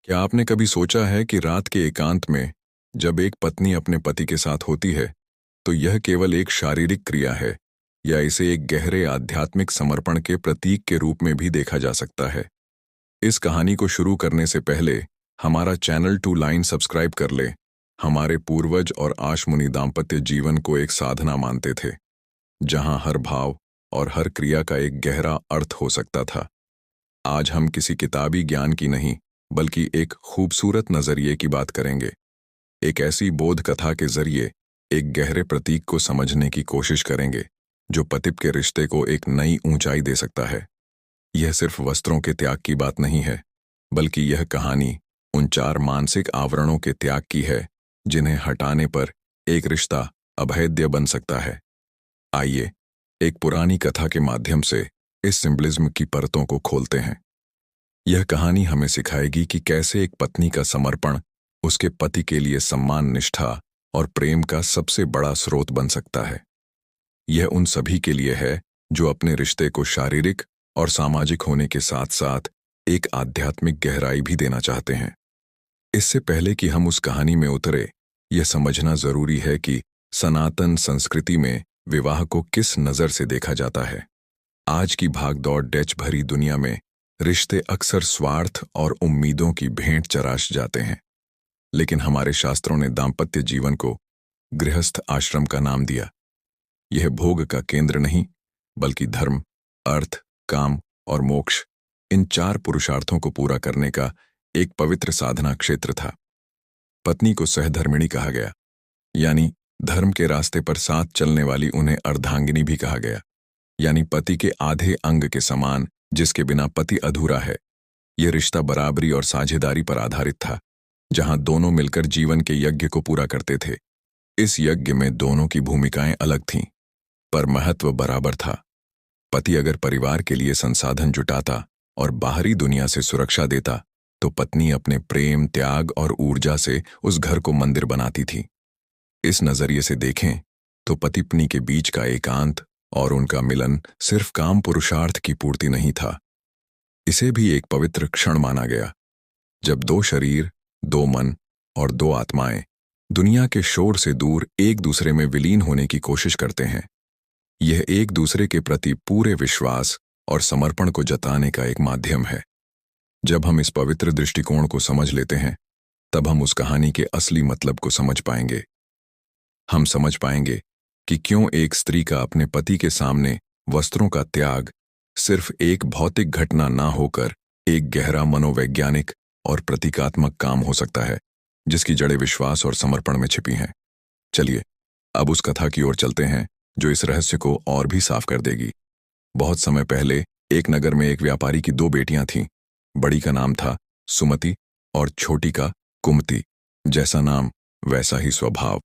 क्या आपने कभी सोचा है कि रात के एकांत में जब एक पत्नी अपने पति के साथ होती है तो यह केवल एक शारीरिक क्रिया है या इसे एक गहरे आध्यात्मिक समर्पण के प्रतीक के रूप में भी देखा जा सकता है। इस कहानी को शुरू करने से पहले हमारा चैनल 2 लाइन सब्सक्राइब कर ले। हमारे पूर्वज और आशमुनि दाम्पत्य जीवन को एक साधना मानते थे जहां हर भाव और हर क्रिया का एक गहरा अर्थ हो सकता था। आज हम किसी किताबी ज्ञान की नहीं बल्कि एक खूबसूरत नजरिए की बात करेंगे। एक ऐसी बोध कथा के जरिए एक गहरे प्रतीक को समझने की कोशिश करेंगे जो पति के रिश्ते को एक नई ऊंचाई दे सकता है। यह सिर्फ वस्त्रों के त्याग की बात नहीं है, बल्कि यह कहानी उन 4 मानसिक आवरणों के त्याग की है जिन्हें हटाने पर एक रिश्ता अभेद्य बन सकता है। आइए एक पुरानी कथा के माध्यम से इस सिंबलिज्म की परतों को खोलते हैं। यह कहानी हमें सिखाएगी कि कैसे एक पत्नी का समर्पण उसके पति के लिए सम्मान, निष्ठा और प्रेम का सबसे बड़ा स्रोत बन सकता है। यह उन सभी के लिए है जो अपने रिश्ते को शारीरिक और सामाजिक होने के साथ साथ एक आध्यात्मिक गहराई भी देना चाहते हैं। इससे पहले कि हम उस कहानी में उतरे, यह समझना जरूरी है कि सनातन संस्कृति में विवाह को किस नज़र से देखा जाता है। आज की भागदौड़ डैच भरी दुनिया में रिश्ते अक्सर स्वार्थ और उम्मीदों की भेंट चराश जाते हैं, लेकिन हमारे शास्त्रों ने दाम्पत्य जीवन को गृहस्थ आश्रम का नाम दिया। यह भोग का केंद्र नहीं, बल्कि धर्म, अर्थ, काम और मोक्ष, इन 4 पुरुषार्थों को पूरा करने का एक पवित्र साधना क्षेत्र था। पत्नी को सहधर्मिणी कहा गया, यानी धर्म के रास्ते पर साथ चलने वाली। उन्हें अर्धांगिनी भी कहा गया, यानी पति के आधे अंग के समान, जिसके बिना पति अधूरा है। यह रिश्ता बराबरी और साझेदारी पर आधारित था, जहां दोनों मिलकर जीवन के यज्ञ को पूरा करते थे। इस यज्ञ में दोनों की भूमिकाएं अलग थीं, पर महत्व बराबर था। पति अगर परिवार के लिए संसाधन जुटाता और बाहरी दुनिया से सुरक्षा देता, तो पत्नी अपने प्रेम, त्याग और ऊर्जा से उस घर को मंदिर बनाती थी। इस नजरिए से देखें तो पति पत्नी के बीच का एकांत और उनका मिलन सिर्फ काम पुरुषार्थ की पूर्ति नहीं था, इसे भी एक पवित्र क्षण माना गया। जब 2 शरीर, 2 मन और 2 आत्माएं दुनिया के शोर से दूर एक दूसरे में विलीन होने की कोशिश करते हैं, यह एक दूसरे के प्रति पूरे विश्वास और समर्पण को जताने का एक माध्यम है। जब हम इस पवित्र दृष्टिकोण को समझ लेते हैं, तब हम उस कहानी के असली मतलब को समझ पाएंगे। हम समझ पाएंगे कि क्यों एक स्त्री का अपने पति के सामने वस्त्रों का त्याग सिर्फ एक भौतिक घटना ना होकर एक गहरा मनोवैज्ञानिक और प्रतीकात्मक काम हो सकता है, जिसकी जड़ें विश्वास और समर्पण में छिपी हैं। चलिए अब उस कथा की ओर चलते हैं जो इस रहस्य को और भी साफ कर देगी। बहुत समय पहले एक नगर में एक व्यापारी की 2 बेटियां थीं। बड़ी का नाम था सुमति और छोटी का कुमति। जैसा नाम वैसा ही स्वभाव।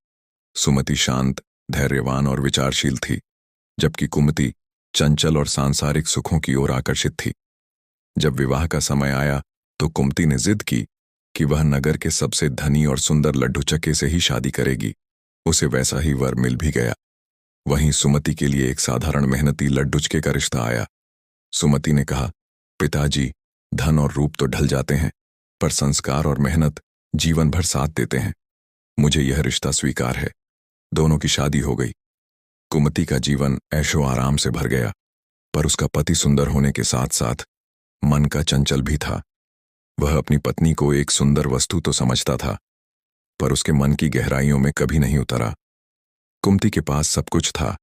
सुमति शांत, धैर्यवान और विचारशील थी, जबकि कुमति चंचल और सांसारिक सुखों की ओर आकर्षित थी। जब विवाह का समय आया तो कुमति ने जिद की कि वह नगर के सबसे धनी और सुंदर लड्ढुचक्के से ही शादी करेगी। उसे वैसा ही वर मिल भी गया। वहीं सुमति के लिए एक साधारण मेहनती लड्ढुचक्के का रिश्ता आया। सुमति ने कहा, पिताजी, धन और रूप तो ढल जाते हैं, पर संस्कार और मेहनत जीवन भर साथ देते हैं। मुझे यह रिश्ता स्वीकार है। दोनों की शादी हो गई। कुमति का जीवन ऐशो आराम से भर गया, पर उसका पति सुंदर होने के साथ साथ मन का चंचल भी था। वह अपनी पत्नी को एक सुंदर वस्तु तो समझता था, पर उसके मन की गहराइयों में कभी नहीं उतरा। कुमति के पास सब कुछ था,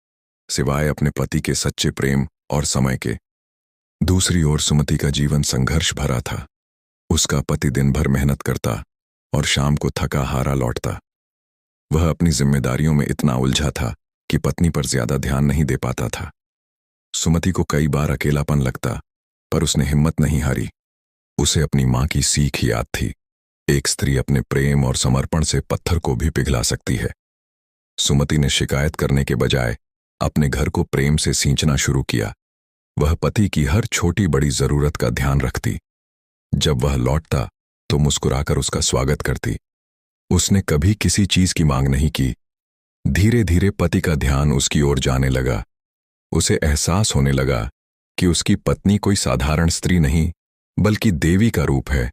सिवाय अपने पति के सच्चे प्रेम और समय के। दूसरी ओर सुमति का जीवन संघर्ष भरा था। उसका पति दिन भर मेहनत करता और शाम को थका हारा लौटता। वह अपनी जिम्मेदारियों में इतना उलझा था कि पत्नी पर ज्यादा ध्यान नहीं दे पाता था। सुमति को कई बार अकेलापन लगता, पर उसने हिम्मत नहीं हारी। उसे अपनी मां की सीख याद थी, एक स्त्री अपने प्रेम और समर्पण से पत्थर को भी पिघला सकती है। सुमति ने शिकायत करने के बजाय अपने घर को प्रेम से सींचना शुरू किया। वह पति की हर छोटी बड़ी जरूरत का ध्यान रखती। जब वह लौटता तो मुस्कुराकर उसका स्वागत करती। उसने कभी किसी चीज की मांग नहीं की। धीरे धीरे पति का ध्यान उसकी ओर जाने लगा। उसे एहसास होने लगा कि उसकी पत्नी कोई साधारण स्त्री नहीं, बल्कि देवी का रूप है,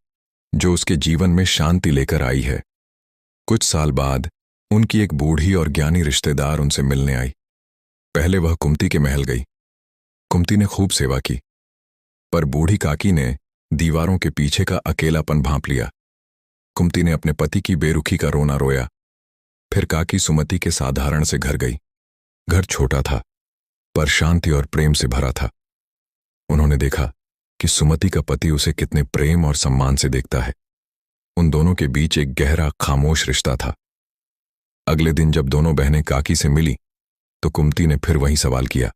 जो उसके जीवन में शांति लेकर आई है। कुछ साल बाद उनकी एक बूढ़ी और ज्ञानी रिश्तेदार उनसे मिलने आई। पहले वह कुंती के महल गई। कुंती ने खूब सेवा की, पर बूढ़ी काकी ने दीवारों के पीछे का अकेलापन भांप लिया। कुंती ने अपने पति की बेरुखी का रोना रोया। फिर काकी सुमति के साधारण से घर गई। घर छोटा था, पर शांति और प्रेम से भरा था। उन्होंने देखा कि सुमति का पति उसे कितने प्रेम और सम्मान से देखता है। उन दोनों के बीच एक गहरा खामोश रिश्ता था। अगले दिन जब दोनों बहनें काकी से मिली तो कुंती ने फिर वही सवाल किया,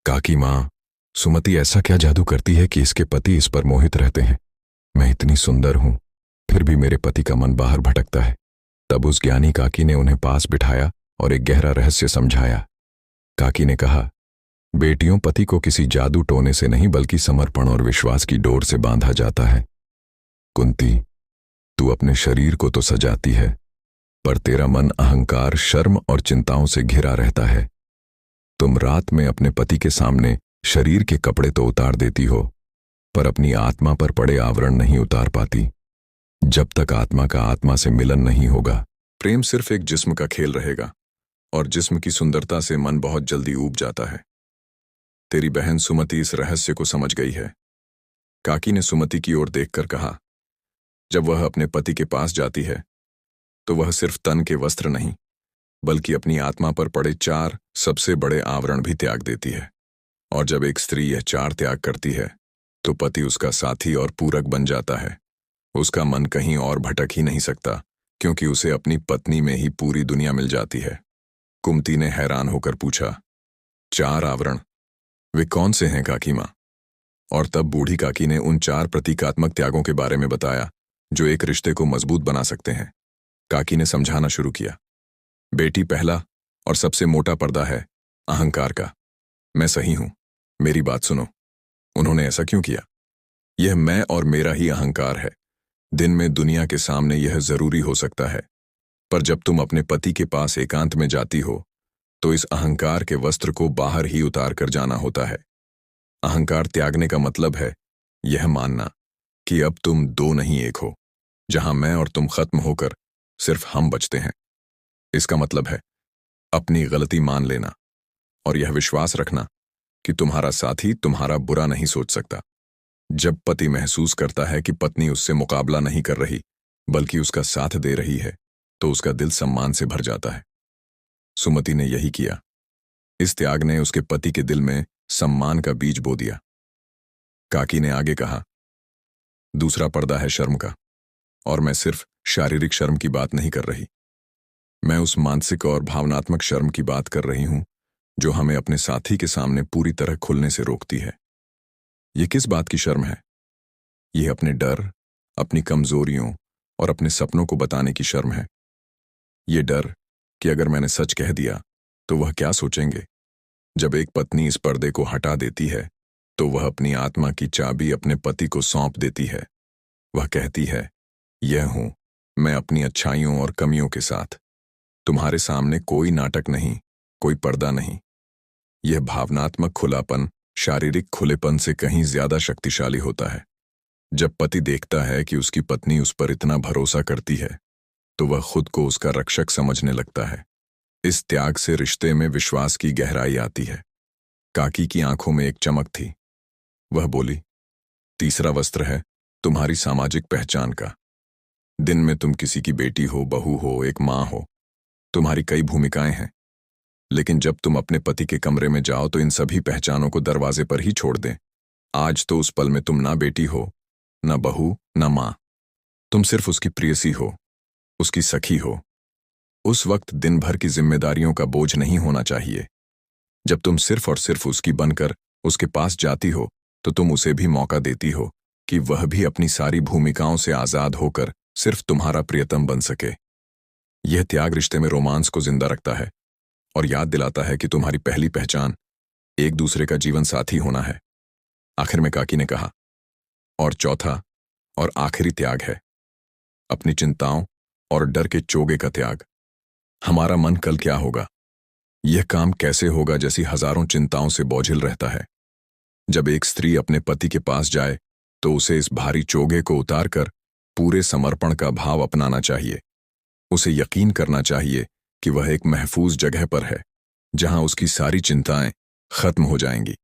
काकी माँ, सुमति ऐसा क्या जादू करती है कि इसके पति इस पर मोहित रहते हैं? मैं इतनी सुंदर हूं, फिर भी मेरे पति का मन बाहर भटकता है। तब उस ज्ञानी काकी ने उन्हें पास बिठाया और एक गहरा रहस्य समझाया। काकी ने कहा, बेटियों, पति को किसी जादू टोने से नहीं बल्कि समर्पण और विश्वास की डोर से बांधा जाता है। कुंती, तू अपने शरीर को तो सजाती है, पर तेरा मन अहंकार, शर्म और चिंताओं से घिरा रहता है। तुम रात में अपने पति के सामने शरीर के कपड़े तो उतार देती हो, पर अपनी आत्मा पर पड़े आवरण नहीं उतार पाती। जब तक आत्मा का आत्मा से मिलन नहीं होगा, प्रेम सिर्फ एक जिस्म का खेल रहेगा, और जिस्म की सुंदरता से मन बहुत जल्दी ऊब जाता है। तेरी बहन सुमति इस रहस्य को समझ गई है। काकी ने सुमति की ओर देखकर कहा, जब वह अपने पति के पास जाती है तो वह सिर्फ तन के वस्त्र नहीं बल्कि अपनी आत्मा पर पड़े 4 सबसे बड़े आवरण भी त्याग देती है। और जब एक स्त्री यह 4 त्याग करती है तो पति उसका साथी और पूरक बन जाता है। उसका मन कहीं और भटक ही नहीं सकता, क्योंकि उसे अपनी पत्नी में ही पूरी दुनिया मिल जाती है। कुंती ने हैरान होकर पूछा, 4 आवरण? वे कौन से हैं काकी माँ? और तब बूढ़ी काकी ने उन 4 प्रतीकात्मक त्यागों के बारे में बताया जो एक रिश्ते को मजबूत बना सकते हैं। काकी ने समझाना शुरू किया, बेटी, पहला और सबसे मोटा पर्दा है अहंकार का। मैं सही हूं, मेरी बात सुनो। उन्होंने ऐसा क्यों किया? यह मैं और मेरा ही अहंकार है। दिन में दुनिया के सामने यह जरूरी हो सकता है, पर जब तुम अपने पति के पास एकांत में जाती हो तो इस अहंकार के वस्त्र को बाहर ही उतार कर जाना होता है। अहंकार त्यागने का मतलब है यह मानना कि अब तुम 2 नहीं 1 हो, जहां मैं और तुम खत्म होकर सिर्फ हम बचते हैं। इसका मतलब है अपनी गलती मान लेना और यह विश्वास रखना कि तुम्हारा साथी तुम्हारा बुरा नहीं सोच सकता। जब पति महसूस करता है कि पत्नी उससे मुकाबला नहीं कर रही बल्कि उसका साथ दे रही है तो उसका दिल सम्मान से भर जाता है। सुमति ने यही किया। इस त्याग ने उसके पति के दिल में सम्मान का बीज बो दिया। काकी ने आगे कहा, दूसरा पर्दा है शर्म का, और मैं सिर्फ शारीरिक शर्म की बात नहीं कर रही। मैं उस मानसिक और भावनात्मक शर्म की बात कर रही हूं जो हमें अपने साथी के सामने पूरी तरह खुलने से रोकती है। ये किस बात की शर्म है? यह अपने डर, अपनी कमजोरियों और अपने सपनों को बताने की शर्म है। ये डर कि अगर मैंने सच कह दिया तो वह क्या सोचेंगे। जब एक पत्नी इस पर्दे को हटा देती है तो वह अपनी आत्मा की चाबी अपने पति को सौंप देती है। वह कहती है, यह हूं मैं अपनी अच्छाइयों और कमियों के साथ। तुम्हारे सामने कोई नाटक नहीं, कोई पर्दा नहीं। यह भावनात्मक खुलापन शारीरिक खुलेपन से कहीं ज्यादा शक्तिशाली होता है। जब पति देखता है कि उसकी पत्नी उस पर इतना भरोसा करती है तो वह खुद को उसका रक्षक समझने लगता है। इस त्याग से रिश्ते में विश्वास की गहराई आती है। काकी की आंखों में एक चमक थी। वह बोली, तीसरा वस्त्र है तुम्हारी सामाजिक पहचान का। दिन में तुम किसी की बेटी हो, बहू हो, एक मां हो। तुम्हारी कई भूमिकाएं हैं, लेकिन जब तुम अपने पति के कमरे में जाओ तो इन सभी पहचानों को दरवाजे पर ही छोड़ दें। आज तो उस पल में तुम ना बेटी हो, ना बहू, ना मां। तुम सिर्फ उसकी प्रेयसी हो, उसकी सखी हो। उस वक्त दिन भर की जिम्मेदारियों का बोझ नहीं होना चाहिए। जब तुम सिर्फ और सिर्फ उसकी बनकर उसके पास जाती हो तो तुम उसे भी मौका देती हो कि वह भी अपनी सारी भूमिकाओं से आजाद होकर सिर्फ तुम्हारा प्रियतम बन सके। यह त्याग रिश्ते में रोमांस को जिंदा रखता है और याद दिलाता है कि तुम्हारी पहली पहचान एक दूसरे का जीवन साथी होना है। आखिर में काकी ने कहा, और चौथा और आखिरी त्याग है अपनी चिंताओं और डर के चोगे का त्याग। हमारा मन कल क्या होगा, यह काम कैसे होगा जैसी हजारों चिंताओं से बोझिल रहता है। जब एक स्त्री अपने पति के पास जाए तो उसे इस भारी चोगे को उतारकर पूरे समर्पण का भाव अपनाना चाहिए। उसे यकीन करना चाहिए कि वह एक महफूज जगह पर है, जहां उसकी सारी चिंताएं खत्म हो जाएंगी।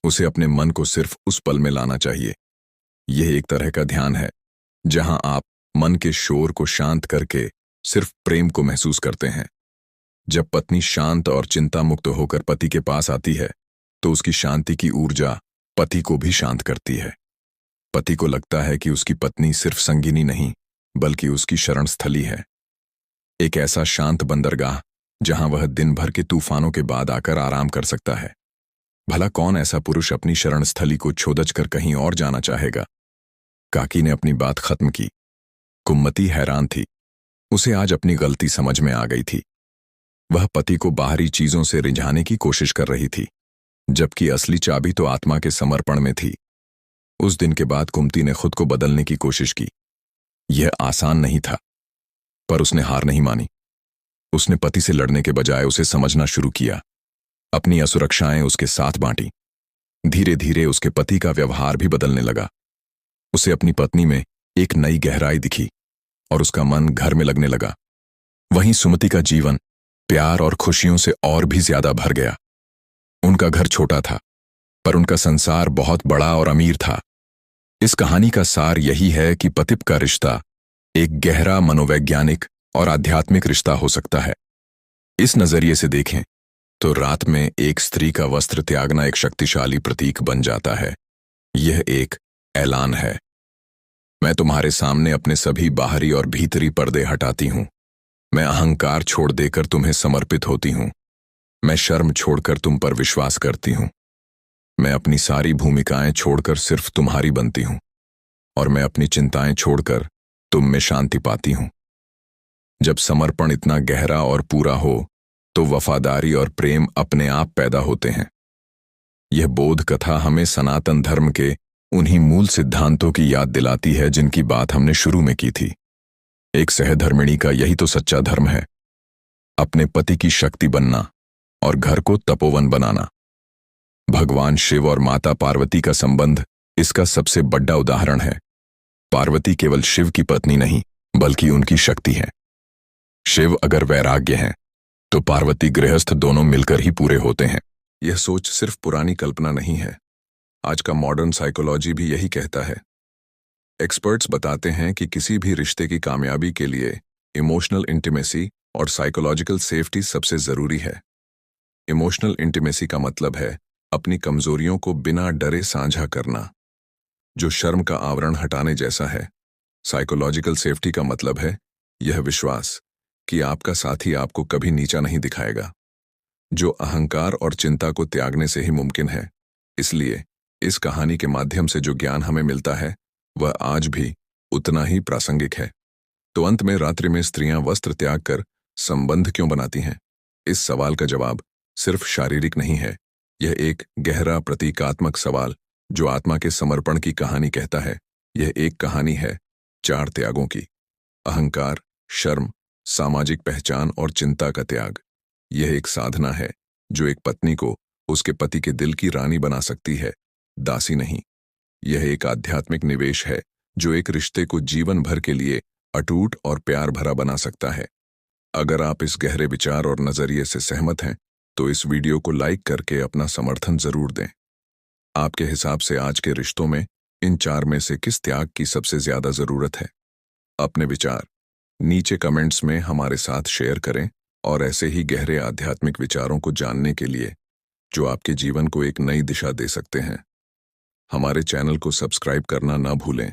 उसे अपने मन को सिर्फ उस पल में लाना चाहिए। यह एक तरह का ध्यान है, जहां आप मन के शोर को शांत करके सिर्फ प्रेम को महसूस करते हैं। जब पत्नी शांत और चिंता मुक्त होकर पति के पास आती है, तो उसकी शांति की ऊर्जा पति को भी शांत करती है। पति को लगता है कि उसकी पत्नी सिर्फ संगिनी नहीं, बल्कि उसकी शरण स्थली है। एक ऐसा शांत बंदरगाह जहां वह दिन भर के तूफानों के बाद आकर आराम कर सकता है। भला कौन ऐसा पुरुष अपनी शरण स्थली को छोड़कर कर कहीं और जाना चाहेगा? काकी ने अपनी बात खत्म की। कुम्मती हैरान थी। उसे आज अपनी गलती समझ में आ गई थी। वह पति को बाहरी चीजों से रिझाने की कोशिश कर रही थी, जबकि असली चाबी तो आत्मा के समर्पण में थी। उस दिन के बाद कुमती ने खुद को बदलने की कोशिश की। यह आसान नहीं था, पर उसने हार नहीं मानी। उसने पति से लड़ने के बजाय उसे समझना शुरू किया। अपनी असुरक्षाएं उसके साथ बांटी। धीरे धीरे उसके पति का व्यवहार भी बदलने लगा। उसे अपनी पत्नी में एक नई गहराई दिखी और उसका मन घर में लगने लगा। वहीं सुमति का जीवन प्यार और खुशियों से और भी ज्यादा भर गया। उनका घर छोटा था, पर उनका संसार बहुत बड़ा और अमीर था। इस कहानी का सार यही है कि पति का रिश्ता एक गहरा मनोवैज्ञानिक और आध्यात्मिक रिश्ता हो सकता है। इस नजरिए से देखें तो रात में एक स्त्री का वस्त्र त्यागना एक शक्तिशाली प्रतीक बन जाता है। यह एक ऐलान है, मैं तुम्हारे सामने अपने सभी बाहरी और भीतरी पर्दे हटाती हूं। मैं अहंकार छोड़ देकर तुम्हें समर्पित होती हूं। मैं शर्म छोड़कर तुम पर विश्वास करती हूं। मैं अपनी सारी भूमिकाएं छोड़कर सिर्फ तुम्हारी बनती हूं, और मैं अपनी चिंताएं छोड़कर तुम में शांति पाती हूं। जब समर्पण इतना गहरा और पूरा हो, तो वफादारी और प्रेम अपने आप पैदा होते हैं। यह बोध कथा हमें सनातन धर्म के उन्हीं मूल सिद्धांतों की याद दिलाती है जिनकी बात हमने शुरू में की थी। एक सहधर्मिणी का यही तो सच्चा धर्म है, अपने पति की शक्ति बनना और घर को तपोवन बनाना। भगवान शिव और माता पार्वती का संबंध इसका सबसे बड़ा उदाहरण है। पार्वती केवल शिव की पत्नी नहीं, बल्कि उनकी शक्ति है। शिव अगर वैराग्य हैं, तो पार्वती गृहस्थ, दोनों मिलकर ही पूरे होते हैं। यह सोच सिर्फ पुरानी कल्पना नहीं है, आज का मॉडर्न साइकोलॉजी भी यही कहता है। एक्सपर्ट्स बताते हैं कि किसी भी रिश्ते की कामयाबी के लिए इमोशनल इंटीमेसी और साइकोलॉजिकल सेफ्टी सबसे जरूरी है। इमोशनल इंटीमेसी का मतलब है अपनी कमजोरियों को बिना डरे साझा करना, जो शर्म का आवरण हटाने जैसा है। साइकोलॉजिकल सेफ्टी का मतलब है यह विश्वास कि आपका साथी आपको कभी नीचा नहीं दिखाएगा, जो अहंकार और चिंता को त्यागने से ही मुमकिन है। इसलिए इस कहानी के माध्यम से जो ज्ञान हमें मिलता है, वह आज भी उतना ही प्रासंगिक है। तो अंत में, रात्रि में स्त्रियां वस्त्र त्याग कर संबंध क्यों बनाती हैं? इस सवाल का जवाब सिर्फ शारीरिक नहीं है। यह एक गहरा प्रतीकात्मक सवाल जो आत्मा के समर्पण की कहानी कहता है। यह एक कहानी है 4 त्यागों की: अहंकार, शर्म, सामाजिक पहचान और चिंता का त्याग। यह एक साधना है जो एक पत्नी को उसके पति के दिल की रानी बना सकती है, दासी नहीं। यह एक आध्यात्मिक निवेश है जो एक रिश्ते को जीवन भर के लिए अटूट और प्यार भरा बना सकता है। अगर आप इस गहरे विचार और नजरिए से सहमत हैं, तो इस वीडियो को लाइक करके अपना समर्थन जरूर दें। आपके हिसाब से आज के रिश्तों में इन 4 में से किस त्याग की सबसे ज्यादा जरूरत है? अपने विचार नीचे कमेंट्स में हमारे साथ शेयर करें, और ऐसे ही गहरे आध्यात्मिक विचारों को जानने के लिए जो आपके जीवन को एक नई दिशा दे सकते हैं। हमारे चैनल को सब्सक्राइब करना ना भूलें